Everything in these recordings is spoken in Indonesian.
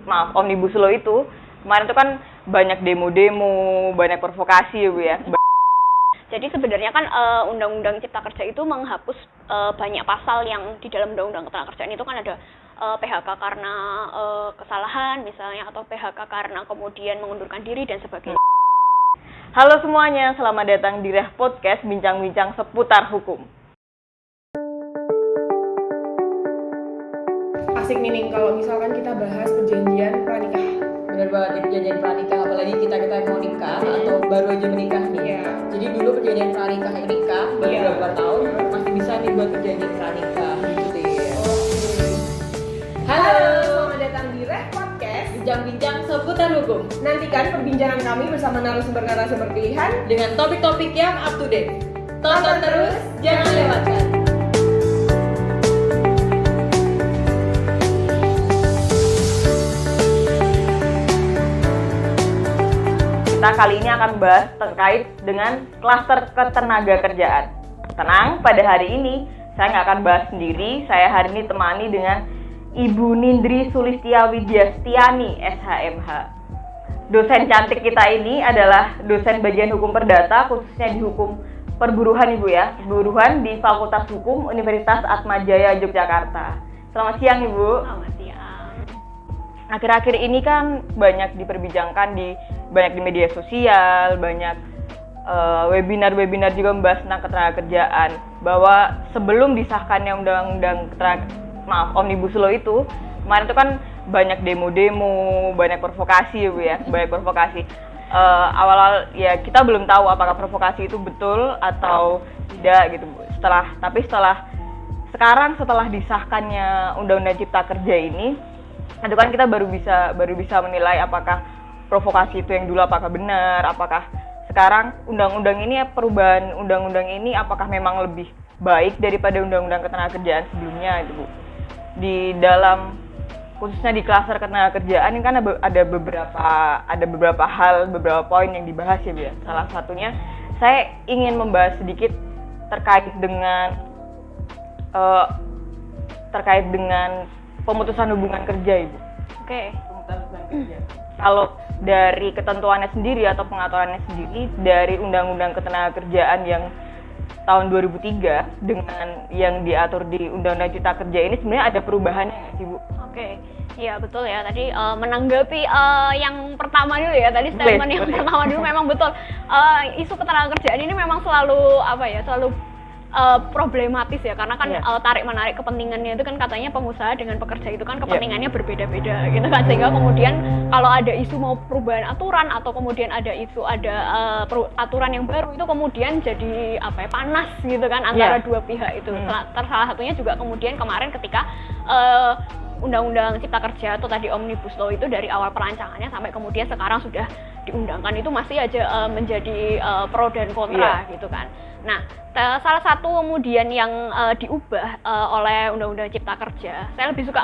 Omnibus Law itu kemarin itu kan banyak demo-demo, banyak provokasi ya Bu ya. Jadi sebenarnya kan Undang-Undang Cipta Kerja itu menghapus banyak pasal yang di dalam Undang-Undang Ketenagakerjaan itu kan ada PHK karena kesalahan misalnya, atau PHK karena kemudian mengundurkan diri dan sebagainya. Halo semuanya, selamat datang di Reh Podcast, bincang-bincang seputar hukum. Asik nih kalau misalkan kita bahas perjanjian pranikah. Bener banget, perjanjian pranikah, apalagi kita mau nikah atau baru aja menikah nih. Iya. Jadi dulu perjanjian pranikah nikah baru beberapa tahun masih bisa nih buat perjanjian pranikah gitu deh. Halo, selamat datang di Reh Podcast, bincang-bincang seputar hukum. Nantikan perbincangan kami bersama narasumber-narasumber pilihan Dengan topik-topik yang up to date. Tonton terus, jangan lewatkan. Kita kali ini akan bahas terkait dengan klaster ketenagakerjaan. Tenang, pada hari ini saya nggak akan bahas sendiri. Saya hari ini temani dengan Ibu Nindri Sulistya Widyastiani, SHMH. Dosen cantik kita ini adalah dosen bagian hukum perdata, khususnya di hukum perburuhan Ibu ya. Perburuhan di Fakultas Hukum Universitas Atmajaya Yogyakarta. Selamat siang Ibu. Selamat siang. Akhir-akhir ini kan banyak diperbincangkan banyak di media sosial, banyak webinar-webinar juga membahas tentang ketenagakerjaan, bahwa sebelum disahkannya Undang-Undang Omnibus Law itu, kemarin itu kan banyak demo-demo, banyak provokasi ya Bu ya, banyak provokasi. Awal-awal ya kita belum tahu apakah provokasi itu betul atau tidak gitu Bu. Setelah disahkannya Undang-Undang Cipta Kerja ini, itu kan kita baru bisa menilai apakah provokasi itu yang dulu apakah benar, apakah sekarang perubahan undang-undang ini apakah memang lebih baik daripada undang-undang ketenagakerjaan sebelumnya itu Bu. Di dalam khususnya di klaster ketenagakerjaan ini kan ada beberapa beberapa poin yang dibahas ya Bu ya. Salah satunya saya ingin membahas sedikit terkait dengan pemutusan hubungan kerja Ibu. Oke. Pemutusan hubungan kerja. Kalau dari ketentuannya sendiri atau pengaturannya sendiri dari Undang-Undang Ketenagakerjaan yang tahun 2003 dengan yang diatur di Undang-Undang Cipta Kerja ini sebenarnya ada perubahannya nggak sih Bu? Oke. Iya betul ya, tadi menanggapi yang pertama dulu ya, tadi statement yang pertama dulu memang betul. Isu ketenagakerjaan ini memang selalu problematis ya, karena kan tarik menarik kepentingannya itu kan katanya pengusaha dengan pekerja itu kan kepentingannya berbeda-beda gitu kan, sehingga kemudian kalau ada isu mau perubahan aturan atau kemudian ada isu aturan yang baru itu kemudian jadi panas gitu kan antara dua pihak itu. Salah satunya juga kemudian kemarin ketika Undang-Undang Cipta Kerja atau tadi Omnibus Law itu dari awal perancangannya sampai kemudian sekarang sudah diundangkan itu masih aja menjadi pro dan kontra gitu kan. Nah, salah satu kemudian yang diubah oleh Undang-Undang Cipta Kerja, saya lebih suka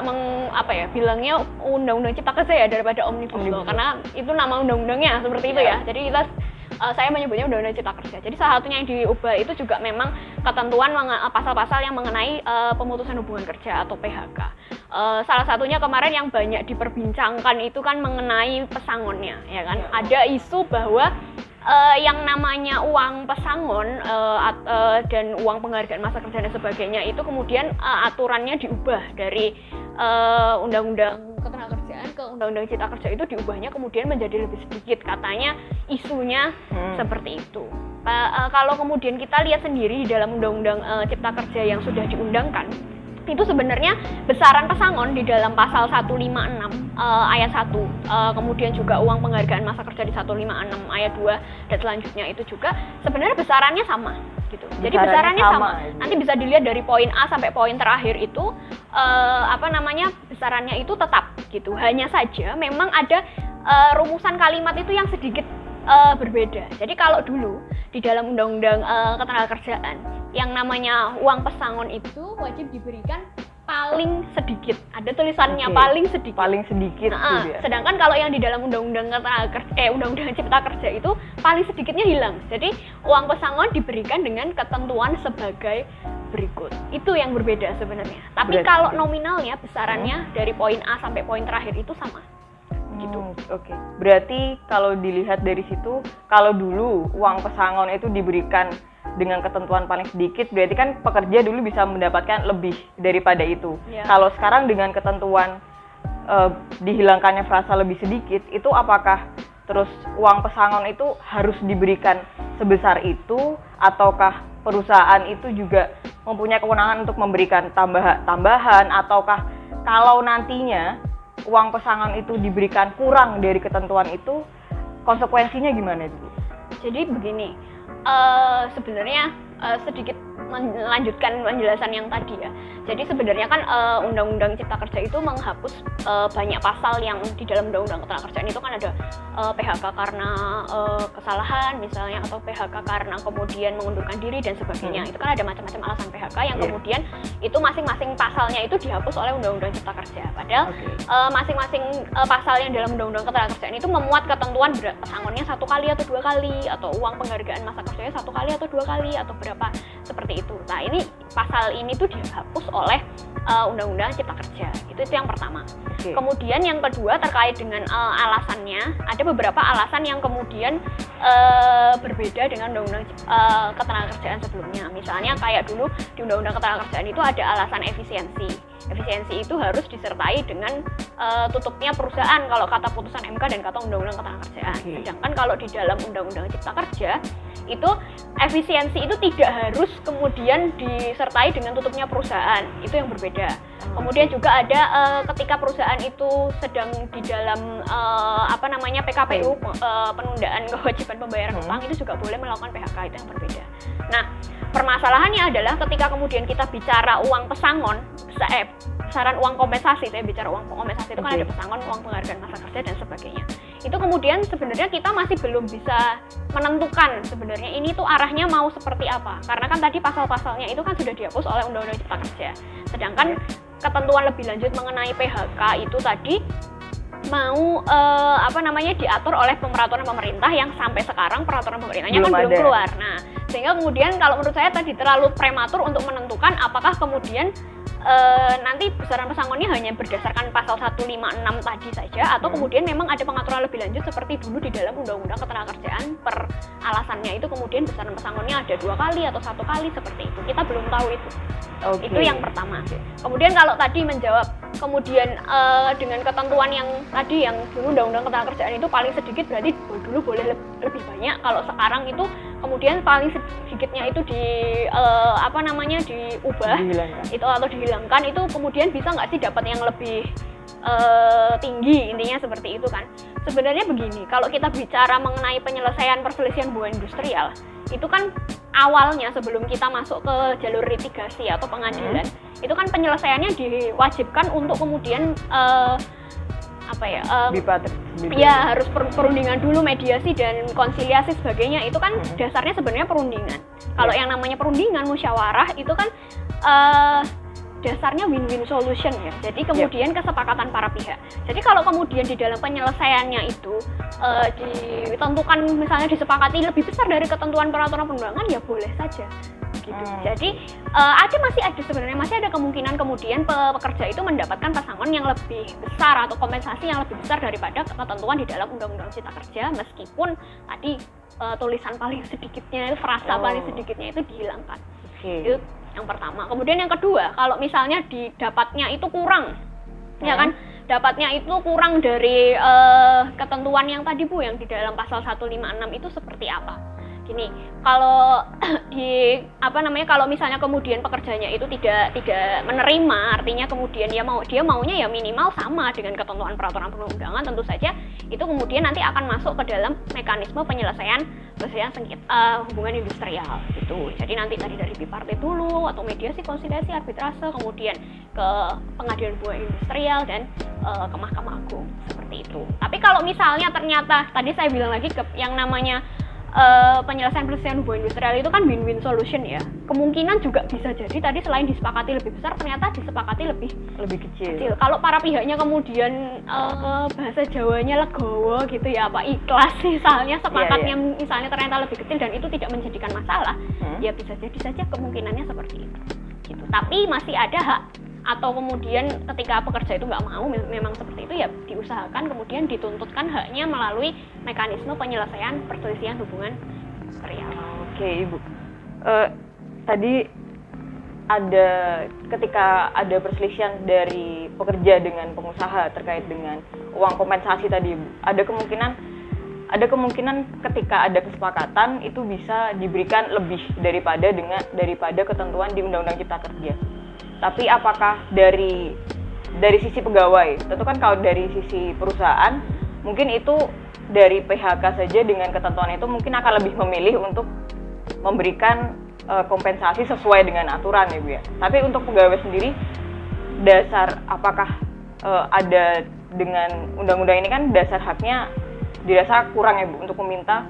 bilangnya Undang-Undang Cipta Kerja ya daripada Omnibus Law, karena itu nama undang-undangnya seperti itu ya. Jadi saya menyebutnya Undang-Undang Cipta Kerja. Jadi salah satunya yang diubah itu juga memang ketentuan pasal-pasal yang mengenai pemutusan hubungan kerja atau PHK. Salah satunya kemarin yang banyak diperbincangkan itu kan mengenai pesangonnya, ya kan? Ada isu bahwa yang namanya uang pesangon dan uang penghargaan masa kerja dan sebagainya itu kemudian aturannya diubah dari Undang-Undang Ketenagakerjaan ke Undang-Undang Cipta Kerja, itu diubahnya kemudian menjadi lebih sedikit, katanya isunya seperti itu. Kalau kemudian kita lihat sendiri di dalam Undang-Undang Cipta Kerja yang sudah diundangkan, itu sebenarnya besaran pesangon di dalam pasal 156 ayat 1, kemudian juga uang penghargaan masa kerja di 156 ayat 2 dan selanjutnya itu juga sebenarnya besarannya sama gitu. Jadi besarannya sama. Nanti bisa dilihat dari poin A sampai poin terakhir itu besarannya itu tetap gitu. Hanya saja memang ada rumusan kalimat itu yang sedikit berbeda. Jadi kalau dulu di dalam Undang-Undang Ketenagakerjaan yang namanya uang pesangon itu wajib diberikan paling sedikit. Ada tulisannya paling sedikit. Paling sedikit. Sedangkan kalau yang di dalam Undang-Undang Undang-Undang Cipta Kerja itu paling sedikitnya hilang. Jadi uang pesangon diberikan dengan ketentuan sebagai berikut. Itu yang berbeda sebenarnya. Tapi kalau nominalnya besarannya dari poin A sampai poin terakhir itu sama. gitu. Oke. Berarti kalau dilihat dari situ, kalau dulu uang pesangon itu diberikan dengan ketentuan paling sedikit, berarti kan pekerja dulu bisa mendapatkan lebih daripada itu. Ya. Kalau sekarang dengan ketentuan dihilangkannya frasa lebih sedikit, itu apakah terus uang pesangon itu harus diberikan sebesar itu, ataukah perusahaan itu juga mempunyai kewenangan untuk memberikan tambahan, ataukah kalau nantinya uang pesangon itu diberikan kurang dari ketentuan itu, konsekuensinya gimana itu? Jadi begini, sebenarnya sedikit melanjutkan penjelasan yang tadi ya. Jadi sebenarnya kan Undang-Undang Cipta Kerja itu menghapus banyak pasal yang di dalam Undang-Undang Ketenagakerjaan itu kan ada PHK karena kesalahan misalnya, atau PHK karena kemudian mengundurkan diri dan sebagainya. Itu kan ada macam-macam alasan PHK yang kemudian itu masing-masing pasalnya itu dihapus oleh Undang-Undang Cipta Kerja. Padahal masing-masing pasal yang dalam Undang-Undang Ketenagakerjaan itu memuat ketentuan pesangonnya 1 kali atau 2 kali, atau uang penghargaan masa kerjanya 1 kali atau 2 kali atau berapa, seperti itu. Nah, ini pasal ini tuh dihapus oleh Undang-Undang Cipta Kerja. Itu yang pertama. Kemudian yang kedua terkait dengan alasannya, ada beberapa alasan yang kemudian berbeda dengan Undang-Undang Ketenagakerjaan sebelumnya. Misalnya kayak dulu di Undang-Undang Ketenagakerjaan itu ada alasan efisiensi. Efisiensi itu harus disertai dengan tutupnya perusahaan kalau kata putusan MK dan kata Undang-Undang Ketenagakerjaan. Sedangkan kalau di dalam Undang-Undang Cipta Kerja itu efisiensi itu tidak harus kemudian disertai dengan tutupnya perusahaan, itu yang berbeda. Kemudian juga ada ketika perusahaan itu sedang di dalam PKPU, penundaan kewajiban pembayaran utang, itu juga boleh melakukan PHK, itu yang berbeda. Nah, permasalahannya adalah ketika kemudian kita bicara uang pesangon, besaran uang kompensasi, saya bicara uang kompensasi itu kan ada pesangon, uang penghargaan masa kerja dan sebagainya. Itu kemudian sebenarnya kita masih belum bisa menentukan sebenarnya ini tuh arahnya mau seperti apa. Karena kan tadi pasal-pasalnya itu kan sudah dihapus oleh Undang-Undang Cipta Kerja. Sedangkan ketentuan lebih lanjut mengenai PHK itu tadi mau diatur oleh peraturan pemerintah yang sampai sekarang peraturan pemerintahnya belum keluar. Nah, sehingga kemudian kalau menurut saya tadi terlalu prematur untuk menentukan apakah kemudian nanti besaran pesangonnya hanya berdasarkan pasal 156 tadi saja, atau kemudian memang ada pengaturan lebih lanjut seperti dulu di dalam Undang-Undang Ketenagakerjaan. Per alasannya itu kemudian besaran pesangonnya ada 2 kali atau 1 kali, seperti itu. Kita belum tahu itu. Itu yang pertama. Kemudian kalau tadi menjawab kemudian dengan ketentuan yang tadi yang dulu Undang-Undang Ketenagakerjaan itu paling sedikit, berarti dulu boleh lebih banyak. Kalau sekarang itu kemudian paling sedikitnya itu diubah itu atau dihilangkan, itu kemudian bisa nggak sih dapat yang lebih tinggi, intinya seperti itu kan. Sebenarnya begini, kalau kita bicara mengenai penyelesaian perselisihan hubungan industrial, itu kan awalnya sebelum kita masuk ke jalur litigasi atau pengadilan, itu kan penyelesaiannya diwajibkan untuk kemudian harus perundingan dulu, mediasi dan konsiliasi sebagainya. Itu kan dasarnya sebenarnya perundingan. Kalau yang namanya perundingan, musyawarah itu kan dasarnya win-win solution ya. Jadi kemudian kesepakatan para pihak. Jadi kalau kemudian di dalam penyelesaiannya itu ditentukan misalnya disepakati lebih besar dari ketentuan peraturan perundangan, ya boleh saja. Gitu. Jadi masih ada kemungkinan kemudian pekerja itu mendapatkan pesangon yang lebih besar atau kompensasi yang lebih besar daripada ketentuan di dalam Undang-Undang Cipta Kerja, meskipun tadi tulisan paling sedikitnya, frasa paling sedikitnya itu dihilangkan. Itu yang pertama. Kemudian yang kedua, kalau misalnya didapatnya itu kurang, ya kan, dapatnya itu kurang dari ketentuan yang tadi Bu, yang di dalam pasal 156 itu seperti apa? Gini, kalau kalau misalnya kemudian pekerjanya itu tidak menerima, artinya kemudian dia maunya ya minimal sama dengan ketentuan peraturan perundangan, tentu saja itu kemudian nanti akan masuk ke dalam mekanisme penyelesaian sengketa hubungan industrial gitu. Jadi nanti tadi dari bipartit dulu, atau mediasi, konsiliasi, arbitrase, kemudian ke pengadilan hubungan industrial dan ke Mahkamah Agung, seperti itu. Tapi kalau misalnya ternyata tadi saya bilang lagi yang namanya penyelesaian hubungan industrial itu kan win-win solution ya. Kemungkinan juga bisa jadi tadi selain disepakati lebih besar, ternyata disepakati lebih kecil. Kalau para pihaknya kemudian bahasa Jawanya legowo gitu ya, ikhlas misalnya, sepakatnya misalnya ternyata lebih kecil dan itu tidak menjadikan masalah, ya bisa jadi saja kemungkinannya seperti itu. Gitu. Tapi masih ada hak atau kemudian ketika pekerja itu nggak mau memang seperti itu, ya diusahakan kemudian dituntutkan haknya melalui mekanisme penyelesaian perselisihan hubungan industrial. Oke, Ibu. Tadi ketika ada perselisihan dari pekerja dengan pengusaha terkait dengan uang kompensasi tadi, Ibu, ada kemungkinan ketika ada kesepakatan itu bisa diberikan lebih daripada ketentuan di Undang-Undang Cipta Kerja. Tapi apakah dari sisi pegawai, tentu kan kalau dari sisi perusahaan mungkin itu dari PHK saja dengan ketentuan itu mungkin akan lebih memilih untuk memberikan kompensasi sesuai dengan aturan ya Bu ya. Tapi untuk pegawai sendiri, dasar apakah ada dengan undang-undang ini kan dasar haknya dirasa kurang ya Bu untuk meminta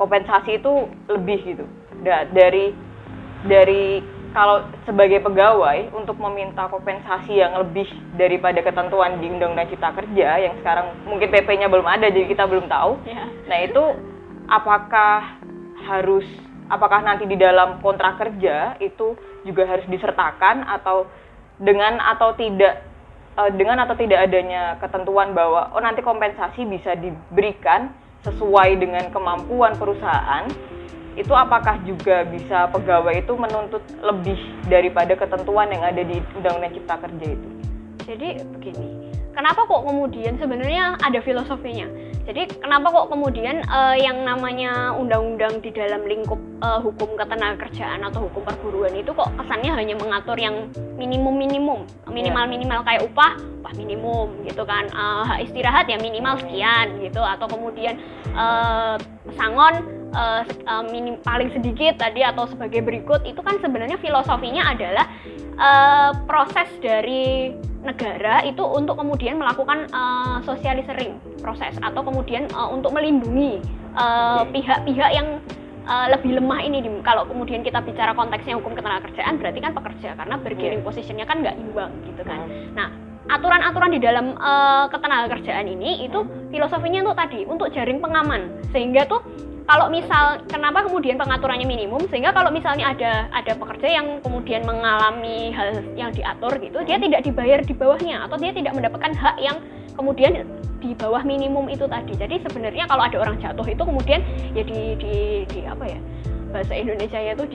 kompensasi itu lebih gitu. Dari kalau sebagai pegawai untuk meminta kompensasi yang lebih daripada ketentuan di Undang-Undang Cipta Kerja yang sekarang mungkin PP-nya belum ada jadi kita belum tahu. Ya. Nah itu apakah nanti di dalam kontrak kerja itu juga harus disertakan atau dengan atau tidak adanya ketentuan bahwa nanti kompensasi bisa diberikan sesuai dengan kemampuan perusahaan, itu apakah juga bisa pegawai itu menuntut lebih daripada ketentuan yang ada di Undang-Undang Cipta Kerja itu? Jadi begini, kenapa kok kemudian sebenarnya ada filosofinya? Jadi kenapa kok kemudian yang namanya undang-undang di dalam lingkup hukum ketenagakerjaan atau hukum perburuan itu kok kesannya hanya mengatur yang minimal kayak upah minimum gitu kan, hak istirahat ya minimal sekian gitu, atau kemudian pesangon paling sedikit tadi atau sebagai berikut. Itu kan sebenarnya filosofinya adalah proses dari negara itu untuk kemudian melakukan sosialisering proses atau kemudian untuk melindungi pihak-pihak yang lebih lemah ini. Kalau kemudian kita bicara konteksnya hukum ketenagakerjaan berarti kan pekerja, karena bargaining positionnya kan nggak imbang gitu kan. Nah, aturan-aturan di dalam ketenagakerjaan ini itu filosofinya tuh tadi untuk jaring pengaman, sehingga tuh kalau misal kenapa kemudian pengaturannya minimum, sehingga kalau misalnya ada pekerja yang kemudian mengalami hal yang diatur gitu, dia tidak dibayar di bawahnya atau dia tidak mendapatkan hak yang kemudian di bawah minimum itu tadi. Jadi sebenarnya kalau ada orang jatuh itu kemudian ya di apa ya, bahasa Indonesia itu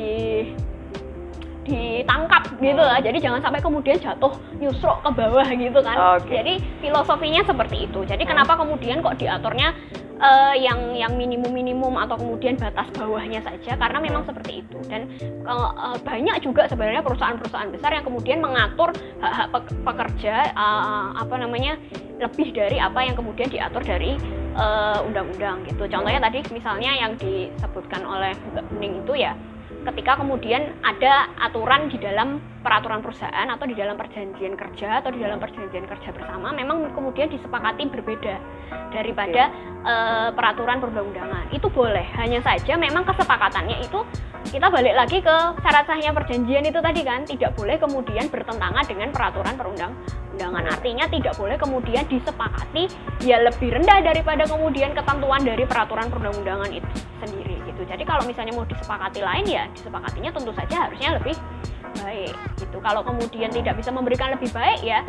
ditangkap gitu lah. Jadi jangan sampai kemudian jatuh nyusruk ke bawah gitu kan. Jadi filosofinya seperti itu. Jadi kenapa kemudian kok diaturnya yang minimum atau kemudian batas bawahnya saja, karena memang seperti itu. Dan banyak juga sebenarnya perusahaan-perusahaan besar yang kemudian mengatur hak-hak pekerja lebih dari apa yang kemudian diatur dari undang-undang gitu. Contohnya tadi misalnya yang disebutkan oleh Mbak Bening itu ya, ketika kemudian ada aturan di dalam peraturan perusahaan atau di dalam perjanjian kerja atau di dalam perjanjian kerja bersama memang kemudian disepakati berbeda daripada peraturan perundang-undangan, itu boleh. Hanya saja memang kesepakatannya itu kita balik lagi ke syarat sahnya perjanjian itu tadi kan, tidak boleh kemudian bertentangan dengan peraturan perundang-undangan. Artinya tidak boleh kemudian disepakati ya lebih rendah daripada kemudian ketentuan dari peraturan perundang-undangan itu sendiri gitu. Jadi kalau misalnya mau disepakati lain ya disepakatinya tentu saja harusnya lebih baik gitu. Kalau kemudian tidak bisa memberikan lebih baik ya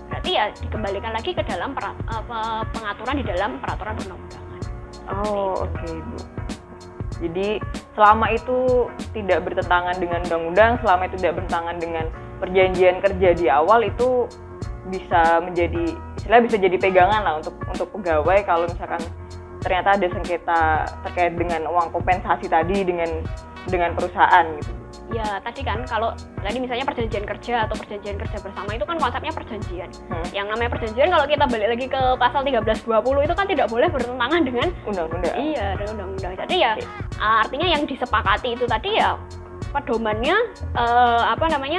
berarti ya dikembalikan lagi ke dalam pengaturan di dalam peraturan perundang-undangan. Oke, Bu. Jadi selama itu tidak bertentangan dengan undang-undang, selama itu tidak bertentangan dengan perjanjian kerja di awal, itu bisa jadi pegangan lah untuk pegawai kalau misalkan ternyata ada sengketa terkait dengan uang kompensasi tadi dengan perusahaan gitu. Ya tadi kan kalau tadi misalnya perjanjian kerja atau perjanjian kerja bersama itu kan konsepnya perjanjian. Yang namanya perjanjian kalau kita balik lagi ke pasal 1320 itu kan tidak boleh bertentangan dengan undang-undang. Iya, dengan undang-undang. Jadi ya artinya yang disepakati itu tadi ya pedomannya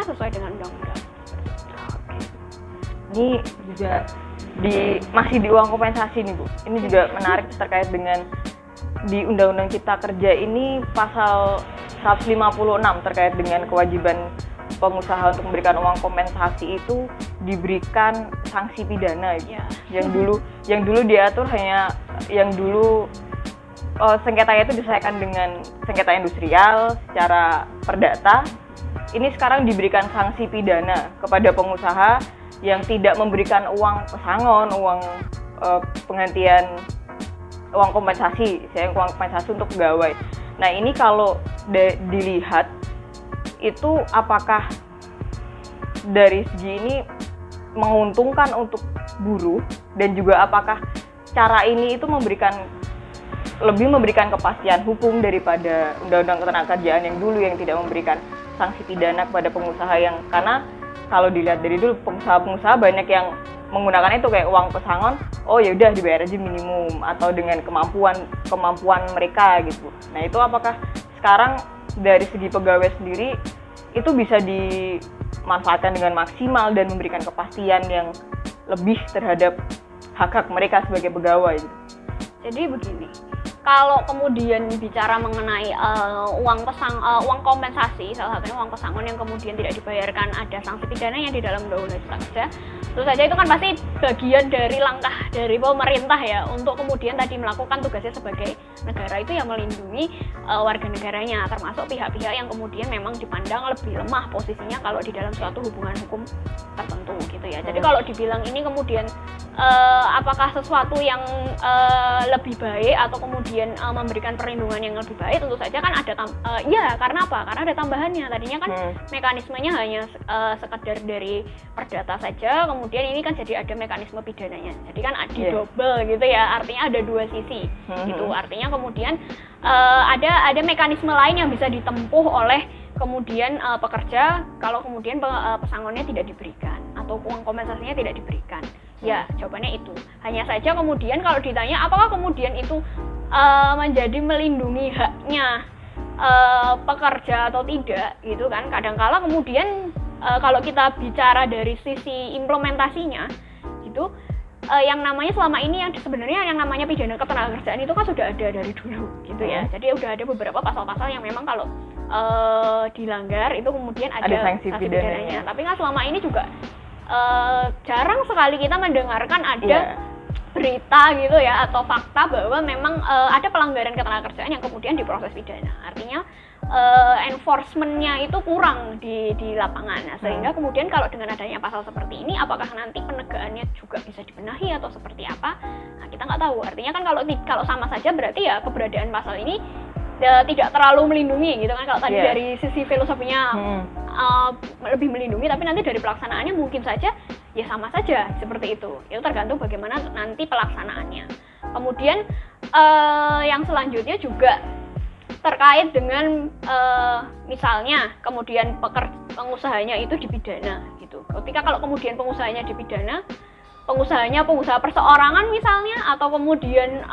sesuai dengan undang-undang. Ini juga masih di uang kompensasi nih Bu. Ini juga menarik terkait dengan di Undang-Undang Cipta Kerja ini pasal 156 terkait dengan kewajiban pengusaha untuk memberikan uang kompensasi itu diberikan sanksi pidana gitu. Yang dulu diatur hanya sengketanya itu diselesaikan dengan sengketa industrial secara perdata. ini sekarang diberikan sanksi pidana kepada pengusaha yang tidak memberikan uang pesangon, uang penggantian, uang kompensasi untuk pegawai. Nah ini kalau dilihat itu apakah dari segi ini menguntungkan untuk buruh, dan juga apakah cara ini itu lebih memberikan kepastian hukum daripada undang-undang ketenagakerjaan yang dulu yang tidak memberikan sanksi pidana kepada pengusaha, yang karena kalau dilihat dari dulu pengusaha banyak yang menggunakan itu kayak uang pesangon, oh ya udah dibayar aja minimum atau dengan kemampuan mereka gitu. Nah itu apakah sekarang dari segi pegawai sendiri itu bisa dimanfaatkan dengan maksimal dan memberikan kepastian yang lebih terhadap hak-hak mereka sebagai pegawai? Jadi begini, kalau kemudian bicara mengenai uang kompensasi, salah satunya uang pesangon yang kemudian tidak dibayarkan, ada sanksi pidananya di dalam undang-undang cipta kerja. Tentu saja itu kan pasti bagian dari langkah dari pemerintah ya untuk kemudian tadi melakukan tugasnya sebagai negara itu yang melindungi warga negaranya, termasuk pihak-pihak yang kemudian memang dipandang lebih lemah posisinya kalau di dalam suatu hubungan hukum tertentu gitu ya. Jadi kalau dibilang ini kemudian apakah sesuatu yang lebih baik atau kemudian memberikan perlindungan yang lebih baik, tentu saja kan ada ya karena apa? Karena ada tambahannya. Tadinya kan mekanismenya hanya sekedar dari perdata saja, kemudian ini kan jadi ada mekanisme pidananya. Jadi kan double gitu ya, artinya ada dua sisi gitu. Artinya kemudian ada mekanisme lain yang bisa ditempuh oleh kemudian pekerja kalau kemudian pesangonnya tidak diberikan atau uang kompensasinya tidak diberikan. Ya, jawabannya itu. Hanya saja kemudian kalau ditanya apakah kemudian itu menjadi melindungi haknya pekerja atau tidak, gitu kan. Kadangkala kemudian kalau kita bicara dari sisi implementasinya, gitu, yang namanya selama ini yang sebenarnya yang namanya pidana ketenagakerjaan itu kan sudah ada dari dulu, gitu ya. Jadi udah ada beberapa pasal-pasal yang memang kalau dilanggar itu kemudian ada sanksi pidananya. Tapi kan selama ini juga jarang sekali kita mendengarkan ada berita gitu ya atau fakta bahwa memang ada pelanggaran ketenagakerjaan yang kemudian diproses pidana. Artinya enforcement-nya itu kurang di lapangan. Nah, sehingga kemudian kalau dengan adanya pasal seperti ini, apakah nanti penegakannya juga bisa dibenahi atau seperti apa? Nah, kita nggak tahu. Artinya kan kalau sama saja berarti ya keberadaan pasal ini tidak terlalu melindungi gitu kan. Kalau tadi dari sisi filosofinya lebih melindungi, tapi nanti dari pelaksanaannya mungkin saja ya sama saja seperti itu. Itu tergantung bagaimana nanti pelaksanaannya. Kemudian yang selanjutnya juga terkait dengan misalnya kemudian pengusahanya itu dipidana gitu. Ketika kalau kemudian pengusahanya dipidana, pengusaha perseorangan misalnya, atau kemudian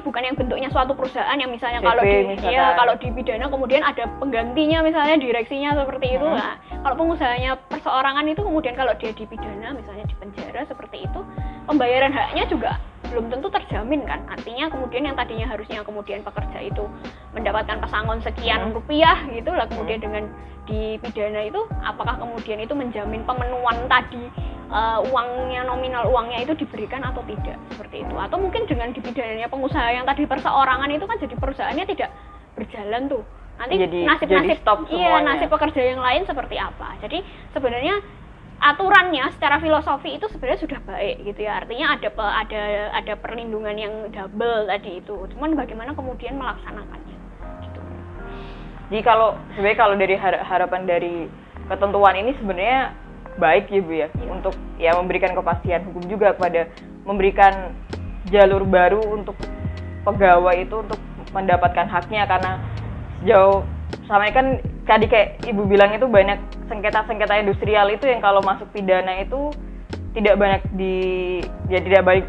bukan yang bentuknya suatu perusahaan yang misalnya kalau dipidana kemudian ada penggantinya misalnya direksinya seperti itu. Nah, kalau pengusahanya perseorangan itu kemudian kalau dia dipidana misalnya di penjara seperti itu, pembayaran haknya juga belum tentu terjamin kan. Artinya kemudian yang tadinya harusnya kemudian pekerja itu mendapatkan pesangon sekian rupiah gitu lah, kemudian dengan dipidana itu apakah kemudian itu menjamin pemenuhan tadi uangnya, nominal uangnya itu diberikan atau tidak, seperti itu. Atau mungkin dengan dipidananya pengusaha yang tadi perseorangan itu kan jadi perusahaannya tidak berjalan tuh, nanti nasib pekerja yang lain seperti apa. Jadi sebenarnya aturannya secara filosofi itu sebenarnya sudah baik gitu ya, artinya ada perlindungan yang double tadi itu, cuman bagaimana kemudian melaksanakannya gitu. Jadi kalau dari harapan dari ketentuan ini sebenarnya baik ya Bu ya, untuk ya memberikan kepastian hukum juga memberikan jalur baru untuk pegawai itu untuk mendapatkan haknya, karena sejauh sama kan tadi kayak Ibu bilang itu banyak sengketa industrial itu yang kalau masuk pidana itu tidak banyak dipublish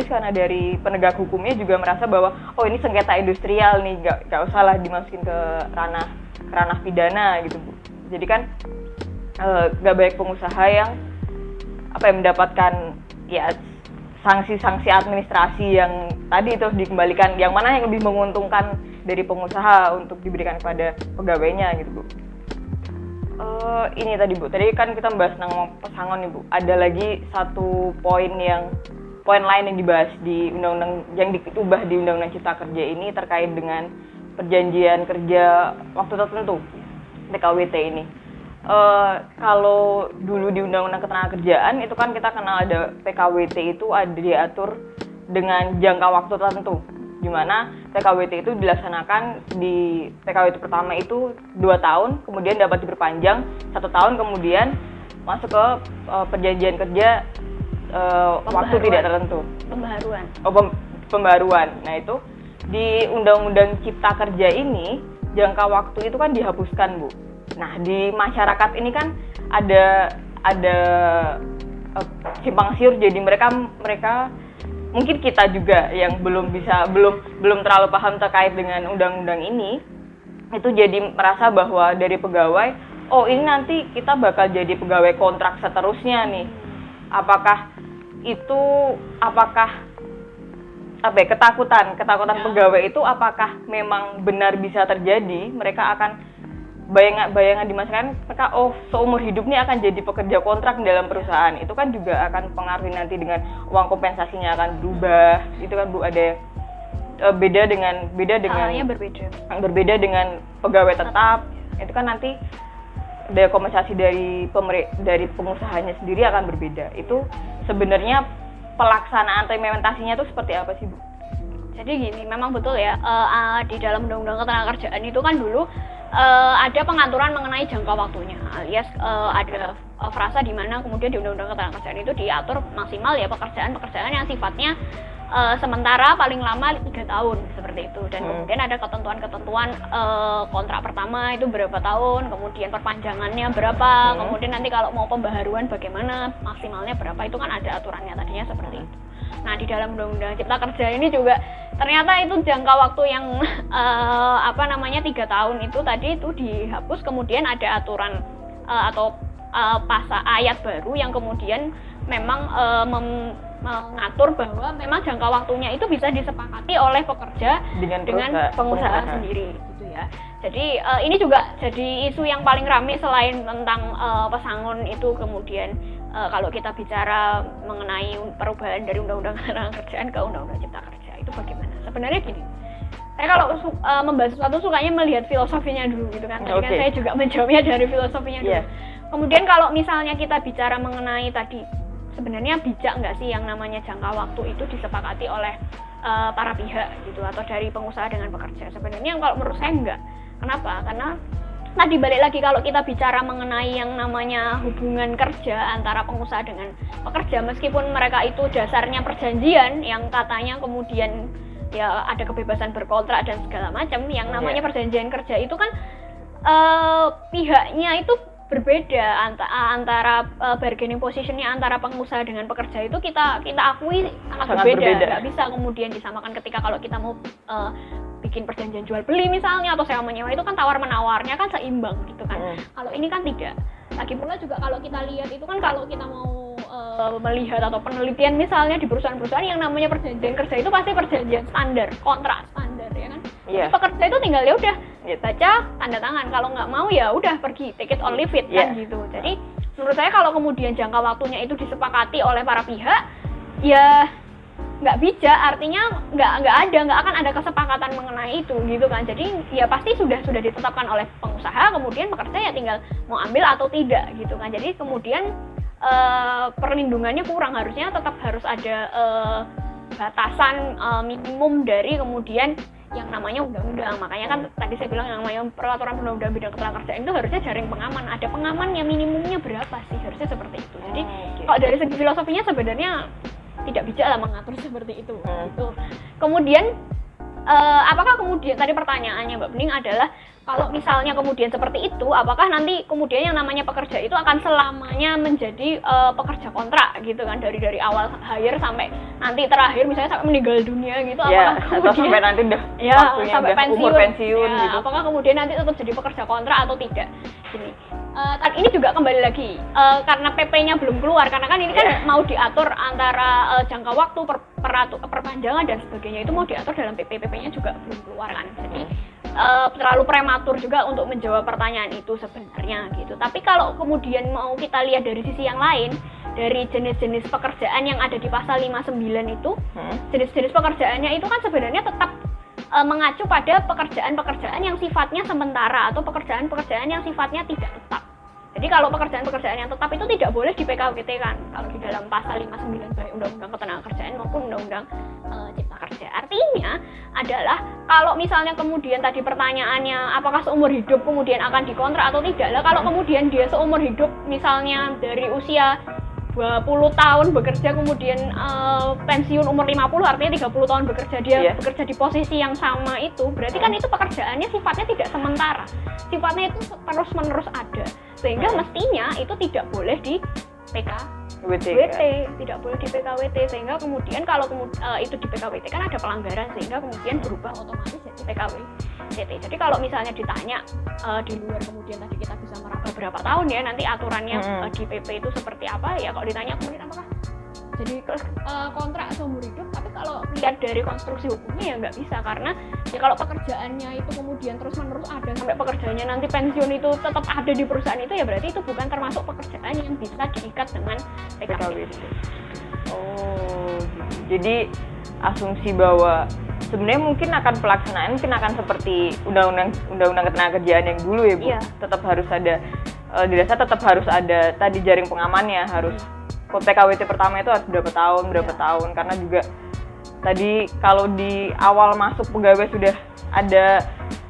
karena dari penegak hukumnya juga merasa bahwa oh ini sengketa industrial nih, gak usah lah dimasukin ke ranah pidana gitu Bu. Jadi kan gak banyak pengusaha yang mendapatkan ya sanksi administrasi yang tadi itu dikembalikan, yang mana yang lebih menguntungkan dari pengusaha untuk diberikan kepada pegawainya gitu Bu. Ini tadi Bu, tadi kan kita membahas tentang pesangon nih Bu. Ada lagi satu poin lain yang dibahas di undang-undang yang diubah di undang-undang cipta kerja ini terkait dengan perjanjian kerja waktu tertentu. PKWT ini. Kalau dulu di Undang-Undang Ketenagakerjaan itu kan kita kenal ada PKWT itu ada diatur dengan jangka waktu tertentu, di mana PKWT itu dilaksanakan di PKWT pertama itu 2 tahun, kemudian dapat diperpanjang 1 tahun, kemudian masuk ke perjanjian kerja waktu tidak tertentu. Pembaruan. Nah itu di Undang-Undang Cipta Kerja ini jangka waktu itu kan dihapuskan, Bu. Nah di masyarakat ini kan ada simpang siur, jadi mereka mungkin kita juga yang belum terlalu paham terkait dengan undang-undang ini, itu jadi merasa bahwa dari pegawai, oh ini nanti kita bakal jadi pegawai kontrak seterusnya nih. Apakah ketakutan pegawai itu apakah memang benar bisa terjadi? Mereka akan bayangan di masyarakat, mereka seumur hidup ini akan jadi pekerja kontrak dalam perusahaan. Itu kan juga akan pengaruhi nanti dengan uang kompensasinya akan berubah. Itu kan Bu, ada berbeda dengan pegawai tetap. Itu kan nanti daya kompensasi dari pengusahanya sendiri akan berbeda. Itu sebenarnya pelaksanaan atau implementasinya itu seperti apa sih, Bu? Jadi gini, memang betul ya, di dalam Undang-Undang Ketenagakerjaan itu kan dulu ada pengaturan mengenai jangka waktunya, alias ada frasa di mana kemudian di Undang-Undang Ketenagakerjaan itu diatur maksimal ya pekerjaan yang sifatnya sementara paling lama 3 tahun seperti itu, dan kemudian ada ketentuan kontrak pertama itu berapa tahun, kemudian perpanjangannya berapa, kemudian nanti kalau mau pembaharuan bagaimana, maksimalnya berapa, itu kan ada aturannya tadinya seperti itu. Nah di dalam Undang-Undang Cipta Kerja ini juga ternyata itu jangka waktu yang 3 tahun itu tadi itu dihapus, kemudian ada aturan atau ayat baru yang kemudian memang mengatur bahwa memang jangka waktunya itu bisa disepakati oleh pekerja dengan pengusaha sendiri gitu ya. Jadi ini juga jadi isu yang paling ramai selain tentang pesangon itu. Kemudian kalau kita bicara mengenai perubahan dari Undang-Undang Ketenagakerjaan ke Undang-Undang Cipta Kerja itu bagaimana? Sebenarnya gini, saya kalau membahas sesuatu sukanya melihat filosofinya dulu gitu kan. Tadi kan saya juga menjawabnya dari filosofinya dulu. Kemudian kalau misalnya kita bicara mengenai tadi, sebenarnya bijak nggak sih yang namanya jangka waktu itu disepakati oleh para pihak gitu, atau dari pengusaha dengan pekerja? Sebenarnya kalau menurut saya enggak. Kenapa? Karena tadi balik lagi, kalau kita bicara mengenai yang namanya hubungan kerja antara pengusaha dengan pekerja, meskipun mereka itu dasarnya perjanjian yang katanya kemudian ya ada kebebasan berkontrak dan segala macam, yang namanya perjanjian kerja itu kan pihaknya itu berbeda, antara bargaining positionnya antara pengusaha dengan pekerja itu kita akui sangat berbeda. Nggak bisa kemudian disamakan ketika kalau kita mau bikin perjanjian jual beli misalnya atau sewa menyewa, itu kan tawar menawarnya kan seimbang gitu kan. Kalau ini kan tidak. Lagi pula juga kalau kita lihat itu kan, kalau kita mau melihat atau penelitian misalnya di perusahaan-perusahaan yang namanya perjanjian kerja itu pasti perjanjian standar, kontrak standar ya kan. Pekerja itu tinggal ya udah baca, tanda tangan, kalau nggak mau ya udah pergi, take it or leave it kan gitu. Jadi menurut saya kalau kemudian jangka waktunya itu disepakati oleh para pihak, ya nggak bijak, artinya nggak akan ada kesepakatan mengenai itu gitu kan. Jadi ya pasti sudah ditetapkan oleh pengusaha, kemudian pekerja ya tinggal mau ambil atau tidak gitu kan. Jadi kemudian perlindungannya kurang, harusnya tetap harus ada batasan minimum dari kemudian yang namanya undang-undang. Makanya kan tadi saya bilang yang namanya peraturan undang-undang bidang ketenagakerjaan itu harusnya jaring pengaman. Ada pengamannya, minimumnya berapa sih? Harusnya seperti itu. Jadi kalau dari segi filosofinya sebenarnya tidak bijak lah mengatur seperti itu. Gitu. Kemudian apakah kemudian tadi pertanyaannya Mbak Bening adalah kalau misalnya kemudian seperti itu, apakah nanti kemudian yang namanya pekerja itu akan selamanya menjadi pekerja kontrak gitu kan, dari awal hire sampai nanti terakhir misalnya sampai meninggal dunia gitu? Apakah kemudian sampai nanti udah sampai umur pensiun gitu? Apakah kemudian nanti tetap jadi pekerja kontrak atau tidak? Gini. Ini juga kembali lagi karena PP-nya belum keluar, karena kan ini kan mau diatur antara jangka waktu, perpanjangan dan sebagainya itu mau diatur dalam PP. PP-nya juga belum keluar kan, jadi terlalu prematur juga untuk menjawab pertanyaan itu sebenarnya gitu. Tapi kalau kemudian mau kita lihat dari sisi yang lain, dari jenis-jenis pekerjaan yang ada di pasal 59 itu, jenis-jenis pekerjaannya itu kan sebenarnya tetap mengacu pada pekerjaan-pekerjaan yang sifatnya sementara atau pekerjaan-pekerjaan yang sifatnya tidak tetap. Jadi kalau pekerjaan-pekerjaan yang tetap itu tidak boleh di PKWT kan, kalau di dalam pasal 59 baik Undang-Undang Ketenagakerjaan maupun Undang-Undang Cipta Kerja. Artinya adalah kalau misalnya kemudian tadi pertanyaannya apakah seumur hidup kemudian akan dikontrak atau tidak, lah kalau kemudian dia seumur hidup misalnya dari usia 20 tahun bekerja kemudian pensiun umur 50, artinya 30 tahun bekerja dia bekerja di posisi yang sama, itu berarti kan itu pekerjaannya sifatnya tidak sementara, sifatnya itu terus menerus ada, sehingga mestinya itu tidak boleh di PKWT, tidak boleh di PKWT, sehingga kemudian kalau itu di PKWT kan ada pelanggaran sehingga kemudian berubah otomatis jadi PKWT. Jadi kalau misalnya ditanya di luar kemudian tadi kita bisa meraba berapa tahun ya nanti aturannya di PP itu seperti apa ya, kalau ditanya kemudian apakah jadi kontrak seumur hidup, tapi kalau lihat dari konstruksi hukumnya ya nggak bisa, karena ya kalau pekerjaannya itu kemudian terus menerus ada sampai pekerjaannya nanti pensiun itu tetap ada di perusahaan itu, ya berarti itu bukan termasuk pekerjaan yang bisa diikat dengan PKWT. Oh, jadi asumsi bahwa sebenarnya mungkin akan pelaksanaan mungkin akan seperti undang-undang ketenagakerjaan yang dulu ya Bu. Tetap harus ada di dasar tetap harus ada tadi jaring pengamannya, harus PKWT pertama itu harus berapa tahun, karena juga tadi kalau di awal masuk pegawai sudah ada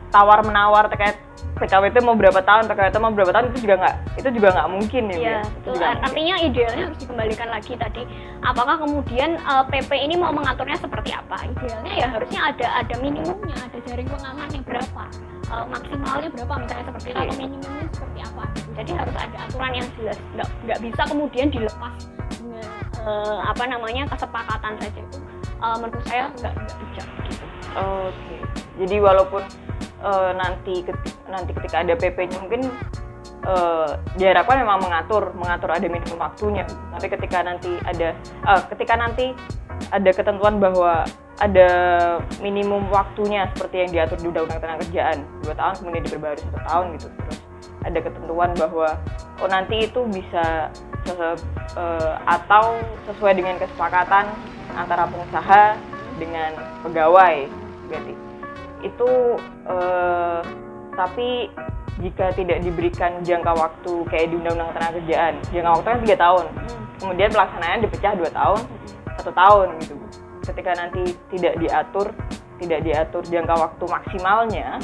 tawar menawar terkait PKWT mau berapa tahun itu juga nggak mungkin ya. Betul. Artinya idealnya harus dikembalikan lagi tadi. Apakah kemudian PP ini mau mengaturnya seperti apa? Idealnya ya harusnya ada minimumnya, ada jaring pengamannya berapa, maksimalnya berapa misalnya seperti itu, atau minimumnya seperti apa. Jadi harus ada aturan yang jelas. Nggak bisa kemudian dilepas dengan kesepakatan saja itu. Menurut saya nggak bijak gitu. Oke. Jadi walaupun nanti ketika ada PP-nya mungkin diharapkan memang mengatur ada minimum waktunya. Tapi ketika nanti ada ketentuan bahwa ada minimum waktunya seperti yang diatur di Undang-Undang Ketenagakerjaan 2 tahun kemudian diperbarui 1 tahun gitu. Terus ada ketentuan bahwa nanti itu bisa atau sesuai dengan kesepakatan antara pengusaha dengan pegawai berarti. Itu tapi jika tidak diberikan jangka waktu kayak di Undang-Undang Ketenagakerjaan, jangka waktu kan 3 tahun, kemudian pelaksanaannya dipecah 2 tahun, 1 tahun gitu. Ketika nanti tidak diatur jangka waktu maksimalnya,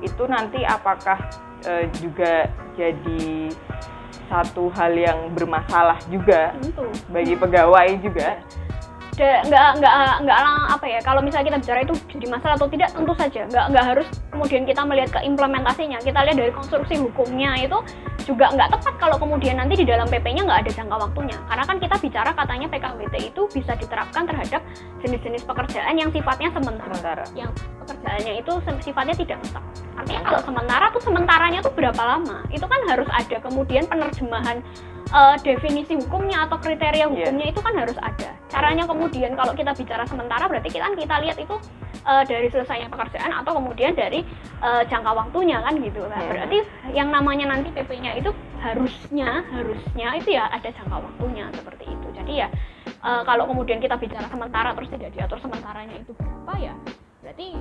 itu nanti apakah juga jadi satu hal yang bermasalah juga bagi pegawai juga? Kalau misalnya kita bicara itu jadi masalah atau tidak, tentu saja nggak harus kemudian kita melihat ke implementasinya, kita lihat dari konstruksi hukumnya itu juga nggak tepat kalau kemudian nanti di dalam PP-nya nggak ada jangka waktunya, karena kan kita bicara katanya PKWT itu bisa diterapkan terhadap jenis-jenis pekerjaan yang sifatnya sementara. Yang pekerjaannya itu sifatnya tidak tetap. Artinya kalau sementara tuh sementaranya tuh berapa lama, itu kan harus ada kemudian penerjemahan definisi hukumnya atau kriteria hukumnya itu kan harus ada. Caranya kemudian kalau kita bicara sementara berarti kita lihat itu dari selesainya pekerjaan atau kemudian dari jangka waktunya kan gitu. Nah, berarti yang namanya nanti PP-nya itu harusnya itu ya ada jangka waktunya seperti itu. Jadi ya kalau kemudian kita bicara sementara terus tidak diatur sementaranya itu berapa ya, berarti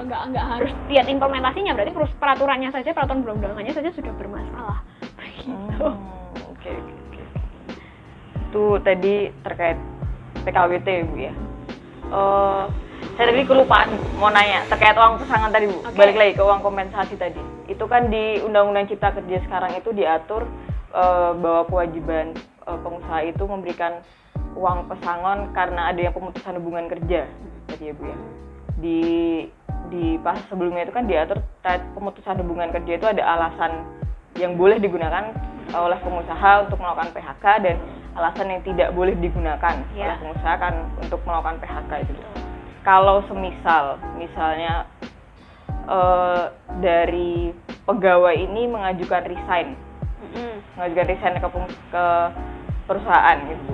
nggak harus lihat implementasinya, berarti peraturannya saja, peraturan perundang-undangannya saja sudah bermasalah begitu. Oke. Itu tadi terkait PKWT Bu ya. Saya tadi kelupaan mau nanya terkait uang pesangon tadi Bu. Balik lagi ke uang kompensasi tadi. Itu kan di Undang-Undang Cipta Kerja sekarang itu diatur bahwa kewajiban pengusaha itu memberikan uang pesangon karena ada yang pemutusan hubungan kerja tadi ya Bu ya. Di pasal sebelumnya itu kan diatur terkait pemutusan hubungan kerja itu ada alasan yang boleh digunakan oleh pengusaha untuk melakukan PHK dan alasan yang tidak boleh digunakan oleh pengusaha kan untuk melakukan PHK itu. Kalau misalnya dari pegawai ini mengajukan resign ke perusahaan gitu,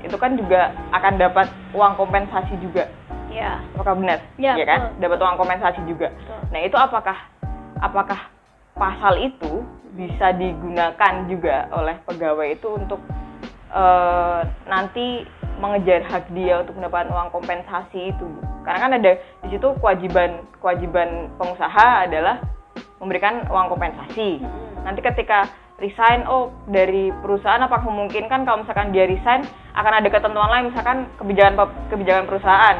itu kan juga akan dapat uang kompensasi juga. Ya. Apakah benar? Ya kan? Dapat uang kompensasi juga. Betul. Nah itu apakah pasal itu bisa digunakan juga oleh pegawai itu untuk nanti mengejar hak dia untuk mendapatkan uang kompensasi itu, Bu. Karena kan ada di situ kewajiban pengusaha adalah memberikan uang kompensasi. Nanti ketika resign, dari perusahaan apakah memungkinkan kalau misalkan dia resign akan ada ketentuan lain, misalkan kebijakan perusahaan,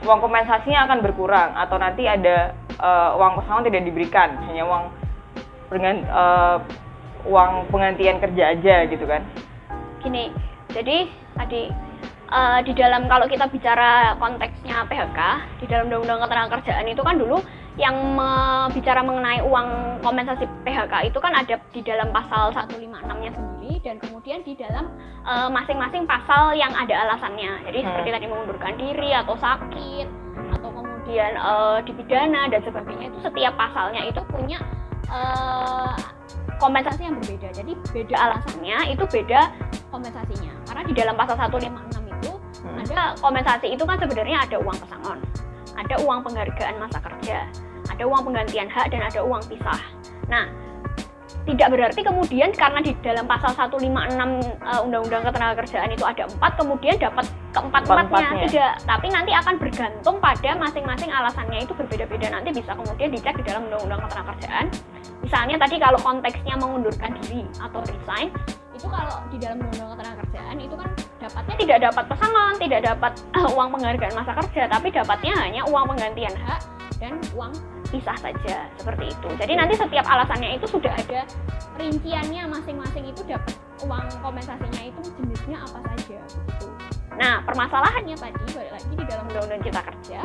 uang kompensasinya akan berkurang atau nanti ada uang pesangon tidak diberikan, hanya uang penggantian kerja aja gitu kan. Gini, jadi tadi di dalam, kalau kita bicara konteksnya PHK di dalam Undang-Undang Ketenagakerjaan itu kan dulu yang bicara mengenai uang kompensasi PHK itu kan ada di dalam pasal 156-nya sendiri, dan kemudian di dalam masing-masing pasal yang ada alasannya. Jadi seperti tadi mengundurkan diri atau sakit atau kemudian dipidana dan sebagainya, itu setiap pasalnya itu punya kompensasi yang berbeda. Jadi beda alasannya, itu beda kompensasinya. Karena di dalam pasal 156 itu ada kompensasi itu kan sebenarnya ada uang pesangon, ada uang penghargaan masa kerja, ada uang penggantian hak, dan ada uang pisah. Nah, tidak berarti kemudian karena di dalam pasal 156 Undang-Undang Ketenagakerjaan itu ada 4, kemudian dapat keempat-empatnya. Tidak, tapi nanti akan bergantung pada masing-masing alasannya itu berbeda-beda. Nanti bisa kemudian dicek di dalam Undang-Undang Ketenagakerjaan. Misalnya tadi kalau konteksnya mengundurkan diri atau resign, itu kalau di dalam Undang-Undang Ketenagakerjaan itu kan dapatnya tidak dapat pesangon, tidak dapat uang penghargaan masa kerja, tapi dapatnya hanya uang penggantian hak dan uang pisah saja, seperti itu. Jadi nanti setiap alasannya itu sudah ada rinciannya, masing-masing itu dapat uang kompensasinya itu jenisnya apa saja gitu. Nah, permasalahannya tadi balik lagi di dalam Undang-Undang Cipta Kerja,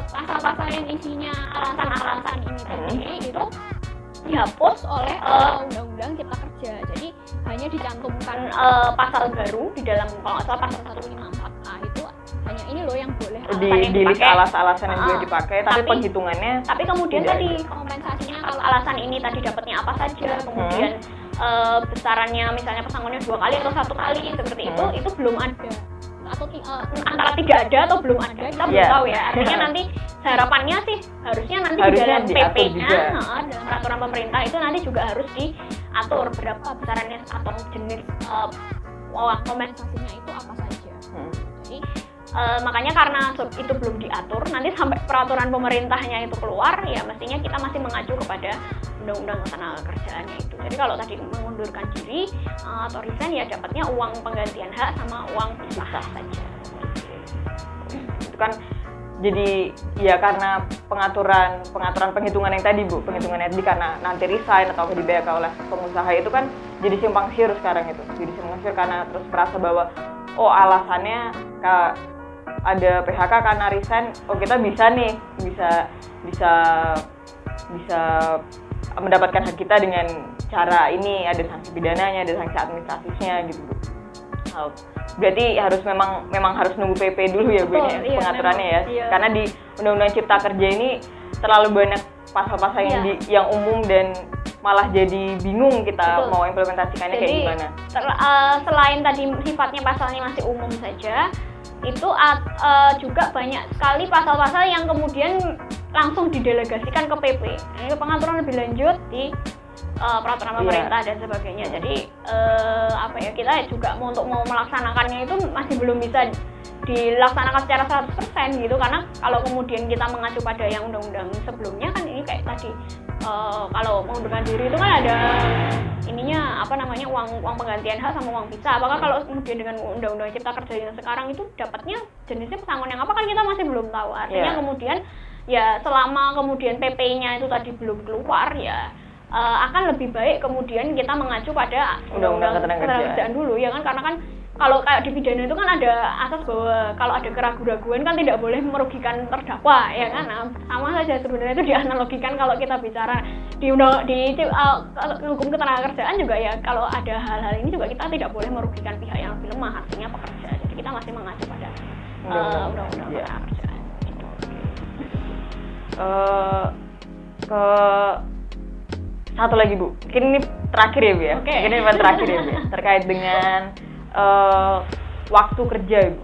pasal-pasal yang isinya alasan-alasan ini tadi itu dihapus oleh Undang-Undang Cipta Kerja. Jadi hanya dicantumkan pasal baru di dalam, kalau nggak salah pasal 154A itu hanya ini loh yang boleh di list alasan-alasan yang boleh dipakai, tapi penghitungannya. Tapi kemudian tadi kompensasinya kalau alasan ini tadi dapatnya apa saja, kemudian besarannya misalnya pesangonnya 2 kali atau 1 kali seperti itu belum ada, atau antara tidak ada atau belum ada, kita belum tahu ya. Artinya nanti harapannya sih harusnya nanti di dalam PP-nya, dalam peraturan pemerintah itu nanti juga harus diatur berapa besarannya atau jenis kompensasinya itu apa saja. Jadi makanya karena itu belum diatur, nanti sampai peraturan pemerintahnya itu keluar, ya mestinya kita masih mengacu kepada Undang-Undang Ketenagakerjaannya itu. Jadi kalau tadi mengundurkan diri atau resign, ya dapatnya uang penggantian hak sama uang pisah saja. Itu kan jadi ya karena pengaturan penghitungan yang tadi, Bu, penghitungannya tadi karena nanti resign atau di PHK oleh pengusaha itu kan jadi simpang siur sekarang itu. Jadi simpang siur karena terus merasa bahwa alasannya ada PHK karena resign, kita bisa nih mendapatkan hak kita dengan cara ini, ada sanksi pidananya, ada sanksi administratifnya gitu, Bu. Berarti memang harus nunggu PP dulu ya, Bu, ini pengaturannya ya. Iya. Karena di Undang-Undang Cipta Kerja ini terlalu banyak pasal-pasal yang umum dan malah jadi bingung kita mau implementasikannya kayak gimana. Selain tadi sifatnya pasalnya masih umum saja, itu juga banyak sekali pasal-pasal yang kemudian langsung didelegasikan ke PP. Ini pengaturan lebih lanjut di peraturan pemerintah dan sebagainya. Jadi kita juga untuk mau melaksanakannya itu masih belum bisa dilaksanakan secara 100% gitu, karena kalau kemudian kita mengacu pada yang undang-undang sebelumnya kan ini kayak tadi kalau mengundurkan diri itu kan ada ininya uang penggantian hak sama uang pisah. Apakah kalau kemudian dengan Undang-Undang Cipta Kerja yang sekarang itu dapatnya jenisnya pesangon yang apa kan kita masih belum tahu. Artinya kemudian ya selama kemudian PP-nya itu tadi belum keluar, ya akan lebih baik kemudian kita mengacu pada Undang-Undang Ketenagakerjaan dulu ya kan, karena kan kalau kayak di pidana itu kan ada asas bahwa kalau ada keraguan-raguan kan tidak boleh merugikan terdakwa ya kan. Nah, sama saja sebenarnya itu dianalogikan kalau kita bicara di hukum ketenagakerjaan juga ya, kalau ada hal-hal ini juga kita tidak boleh merugikan pihak yang lebih lemah, artinya pekerja. Jadi kita masih mengacu pada Undang-Undang Ketenagakerjaan. Ke satu lagi, Bu, mungkin ini terakhir ya, Bu ya. Mungkin ini terakhir ya, Bu ya. Terkait dengan waktu kerja, Bu.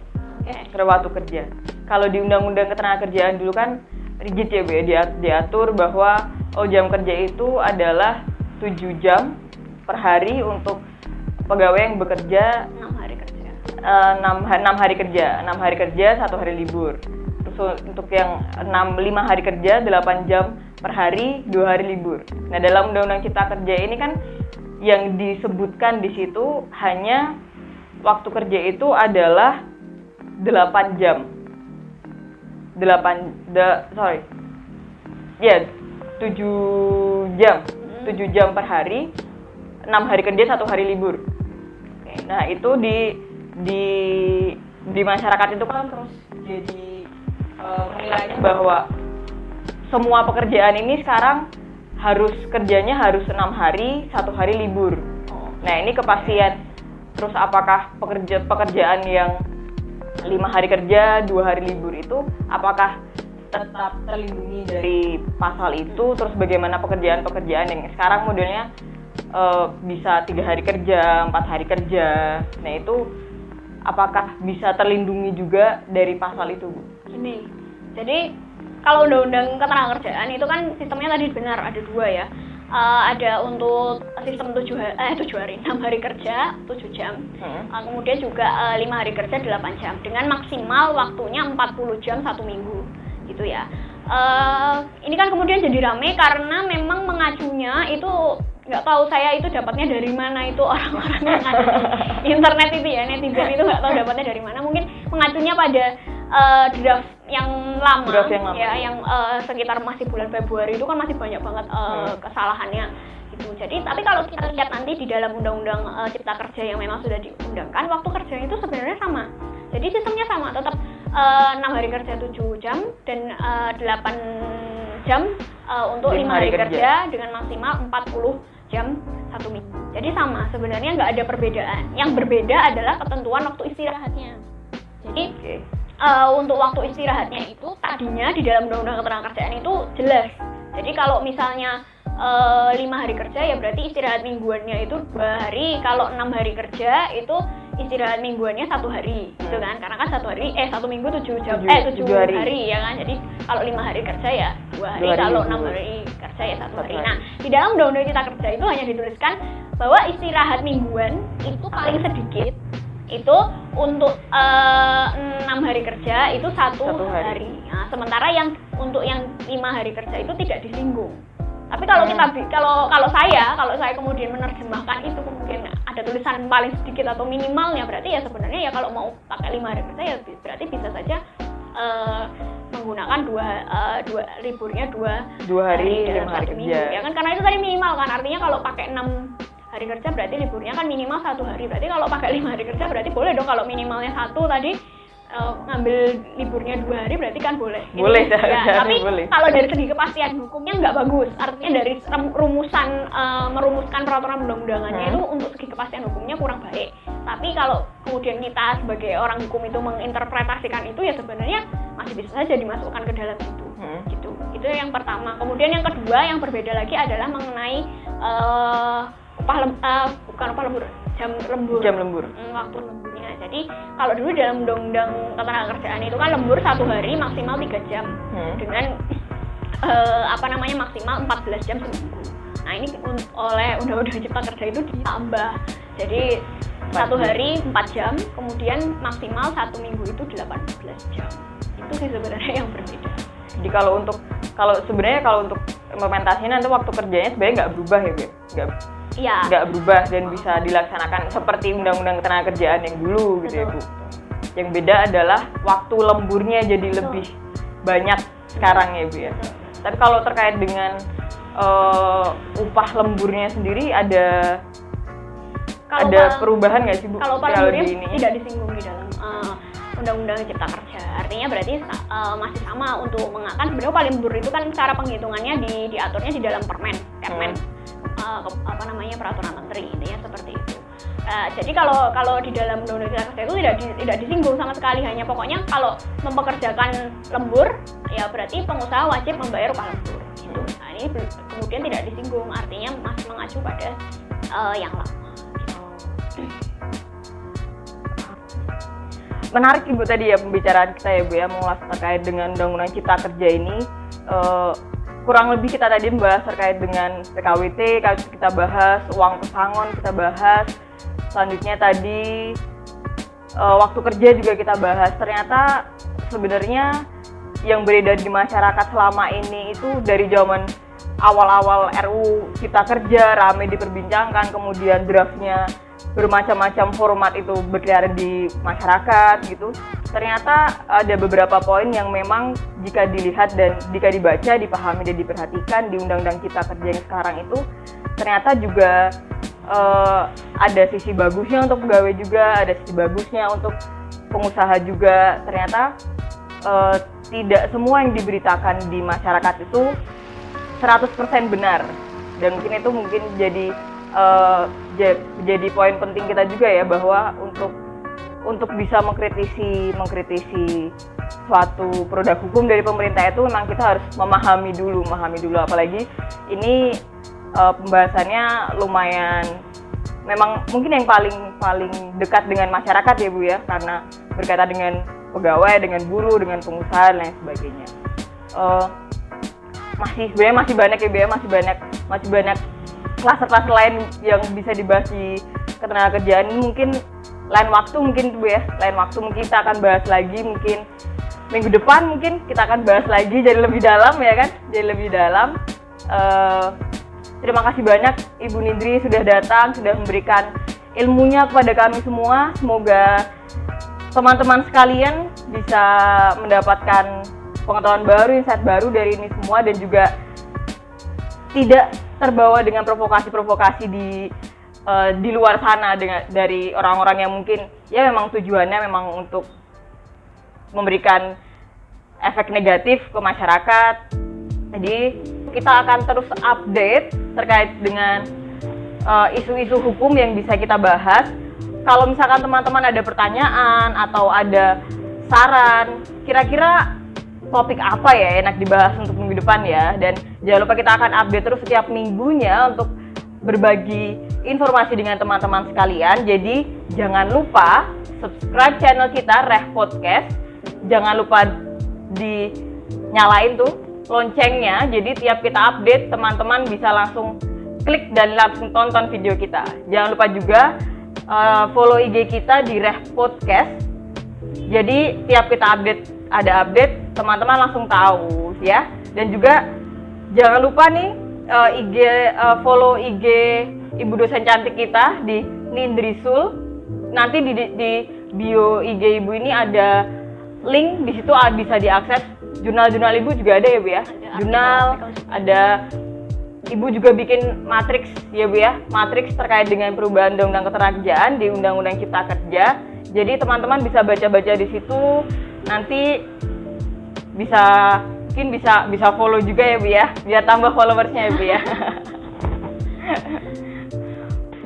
Waktu kerja. Kalau di Undang-Undang Ketenagakerjaan dulu kan rigid ya, Bu ya, diatur bahwa jam kerja itu adalah 7 jam per hari untuk pegawai yang bekerja 6 hari kerja. 6 hari kerja, 6 hari kerja, 1 hari libur. Terus untuk yang 5 hari kerja, 8 jam per hari, 2 hari libur. Nah, dalam Undang-Undang Cipta Kerja ini kan yang disebutkan di situ hanya waktu kerja itu adalah 8 jam. 7 jam. 7 jam per hari, 6 hari kerja, 1 hari libur. Oke, nah, itu di masyarakat itu kan terus jadi menilainya bahwa semua pekerjaan ini sekarang kerjanya harus 6 hari, 1 hari libur. Nah, ini kepastian. Terus apakah pekerjaan yang 5 hari kerja, 2 hari libur itu apakah tetap terlindungi dari pasal itu? Terus bagaimana pekerjaan-pekerjaan yang sekarang modelnya bisa 3 hari kerja, 4 hari kerja. Nah, itu apakah bisa terlindungi juga dari pasal itu, Bu? Gini, jadi kalau undang-undang ketenagakerjaan itu kan sistemnya tadi benar ada 2 ya. Ada untuk sistem 6 hari kerja 7 jam. Kemudian juga 5 hari kerja 8 jam dengan maksimal waktunya 40 jam 1 minggu gitu ya. Ini kan kemudian jadi rame karena memang mengacunya itu nggak tahu saya itu dapatnya dari mana, itu orang-orang yang ada di internet itu ya, netizen itu nggak tahu dapatnya dari mana. Mungkin mengacunya pada draft yang lama, ya, yang sekitar masih bulan Februari itu kan masih banyak banget kesalahannya gitu. Jadi tapi kalau kita lihat nanti di dalam Undang-Undang Cipta Kerja yang memang sudah diundangkan, waktu kerja itu sebenarnya sama. Jadi sistemnya sama, tetap 6 hari kerja 7 jam dan 8 jam untuk 5 hari kerja dengan maksimal 40 jam 1 minggu. Jadi sama, sebenarnya nggak ada perbedaan. Yang berbeda adalah ketentuan waktu istirahatnya. Jadi untuk waktu istirahatnya itu tadinya di dalam Undang-Undang Ketenagakerjaan itu jelas. Jadi kalau misalnya 5 hari kerja ya berarti istirahat mingguannya itu 2 hari. Kalau 6 hari kerja itu istirahat mingguannya 1 hari gitu kan, karena kan 1 minggu 7 hari ya kan. Jadi kalau 5 hari kerja ya 2 hari, kalau 6 hari kerja ya 1 hari. Nah, di dalam Undang-Undang Cipta Kerja itu hanya dituliskan bahwa istirahat mingguan itu paling sedikit itu untuk 6 hari kerja itu 1 hari. Nah, sementara yang untuk yang 5 hari kerja itu tidak disinggung. Tapi kalau kalau saya kemudian menerjemahkan itu kemudian ada tulisan paling sedikit atau minimalnya, berarti ya sebenarnya ya kalau mau pakai 5 hari kerja ya berarti bisa saja menggunakan dua liburnya 2 hari dalam 1 minggu ya kan, karena itu tadi minimal kan, artinya kalau pakai 6 hari kerja berarti liburnya kan minimal 1 hari, berarti kalau pakai 5 hari kerja berarti boleh dong, kalau minimalnya 1 tadi ngambil liburnya 2 hari berarti kan boleh. Boleh, ya, tapi boleh. Kalau dari segi kepastian hukumnya nggak bagus. Artinya dari merumuskan peraturan undang-undangannya itu untuk segi kepastian hukumnya kurang baik. Tapi kalau kemudian kita sebagai orang hukum itu menginterpretasikan itu ya sebenarnya masih bisa saja dimasukkan ke dalam itu. Gitu. Itu yang pertama. Kemudian yang kedua yang berbeda lagi adalah mengenai jam lembur. Waktu lemburnya. Jadi kalau dulu dalam Undang-Undang Ketenagakerjaan itu kan lembur 1 hari maksimal 3 jam dengan maksimal 14 jam seminggu. Nah, ini oleh Undang-Undang Cipta Kerja itu ditambah. Jadi 1 hari 4 jam, kemudian maksimal 1 minggu itu 18 jam. Itu sih sebenarnya yang berbeda. Jadi kalau untuk implementasinya nanti waktu kerjanya sebenarnya nggak berubah ya, Bu? Nggak berubah dan bisa dilaksanakan seperti Undang-Undang Ketenagakerjaan yang dulu gitu ya, Bu. Yang beda adalah waktu lemburnya jadi lebih banyak sekarang ya, Bu ya. Tapi kalau terkait dengan upah lemburnya sendiri ada perubahan nggak sih, Bu? Kalau upah lemburnya tidak disinggung di dalam Undang-Undang Cipta Kerja. Artinya berarti masih sama untuk mengakan sebenarnya upah lembur itu kan cara penghitungannya diaturnya di dalam Permen. Peraturan menteri, intinya seperti itu. Jadi kalau di dalam Undang-Undang Cipta Kerja itu tidak disinggung sama sekali, hanya pokoknya kalau mempekerjakan lembur ya berarti pengusaha wajib membayar upah lembur gitu. Nah, ini kemudian tidak disinggung, artinya masih mengacu pada yang lama gitu. Menarik Ibu tadi ya pembicaraan kita ya, Bu ya, mengulas terkait dengan Undang-Undang Cipta Kerja ini. Kurang lebih kita tadi membahas terkait dengan PKWT, kita bahas uang pesangon, kita bahas selanjutnya tadi waktu kerja juga kita bahas. Ternyata sebenarnya yang beredar di masyarakat selama ini itu dari zaman awal-awal RUU Cipta Kerja ramai diperbincangkan, kemudian draftnya bermacam-macam format itu berkeliaran di masyarakat gitu. Ternyata ada beberapa poin yang memang jika dilihat dan jika dibaca, dipahami dan diperhatikan di Undang-Undang Cipta Kerja yang sekarang itu ternyata juga ada sisi bagusnya untuk pegawai juga, ada sisi bagusnya untuk pengusaha juga. Ternyata tidak semua yang diberitakan di masyarakat itu 100% benar, dan mungkin jadi poin penting kita juga ya, bahwa untuk bisa mengkritisi suatu produk hukum dari pemerintah itu memang kita harus memahami dulu, apalagi ini pembahasannya lumayan, memang mungkin yang paling dekat dengan masyarakat ya Bu ya, karena berkaitan dengan pegawai, dengan buruh, dengan pengusaha dan lain sebagainya. Masih banyak ya Bu ya, masih banyak kelas-kelas lain yang bisa dibahas di ketenagakerjaan ini. Mungkin lain waktu mungkin Bu ya, mungkin kita akan bahas lagi, mungkin minggu depan mungkin kita akan bahas lagi jadi lebih dalam ya kan, terima kasih banyak Ibu Nindri sudah datang, sudah memberikan ilmunya kepada kami semua. Semoga teman-teman sekalian bisa mendapatkan pengetahuan baru, insight baru dari ini semua, dan juga tidak terbawa dengan provokasi-provokasi di luar sana dari orang-orang yang mungkin ya memang tujuannya memang untuk memberikan efek negatif ke masyarakat. Jadi kita akan terus update terkait dengan isu-isu hukum yang bisa kita bahas. Kalau misalkan teman-teman ada pertanyaan atau ada saran, kira-kira topik apa ya enak dibahas untuk minggu depan ya. Dan jangan lupa kita akan update terus setiap minggunya untuk berbagi informasi dengan teman-teman sekalian. Jadi jangan lupa subscribe channel kita Reh Podcast. Jangan lupa dinyalain tuh loncengnya, jadi tiap kita update teman-teman bisa langsung klik dan langsung tonton video kita. Jangan lupa juga follow IG kita di Reh Podcast. Jadi tiap kita ada update, teman-teman langsung tahu ya. Dan juga jangan lupa nih follow IG Ibu dosen cantik kita di Nindrisul. Nanti di bio IG Ibu ini ada link, di situ bisa diakses. Jurnal-jurnal Ibu juga ada ya Bu ya? Jurnal, ada Ibu juga bikin matriks ya Bu ya? Matriks terkait dengan perubahan Undang-Undang Ketenagakerjaan di Undang-Undang Cipta Kerja. Jadi teman-teman bisa baca-baca di situ. Nanti mungkin bisa follow juga ya Bu ya? Biar tambah followersnya ya Bu ya.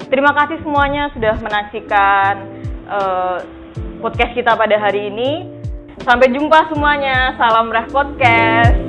Terima kasih semuanya sudah menyaksikan podcast kita pada hari ini. Sampai jumpa semuanya. Salam Reh Podcast.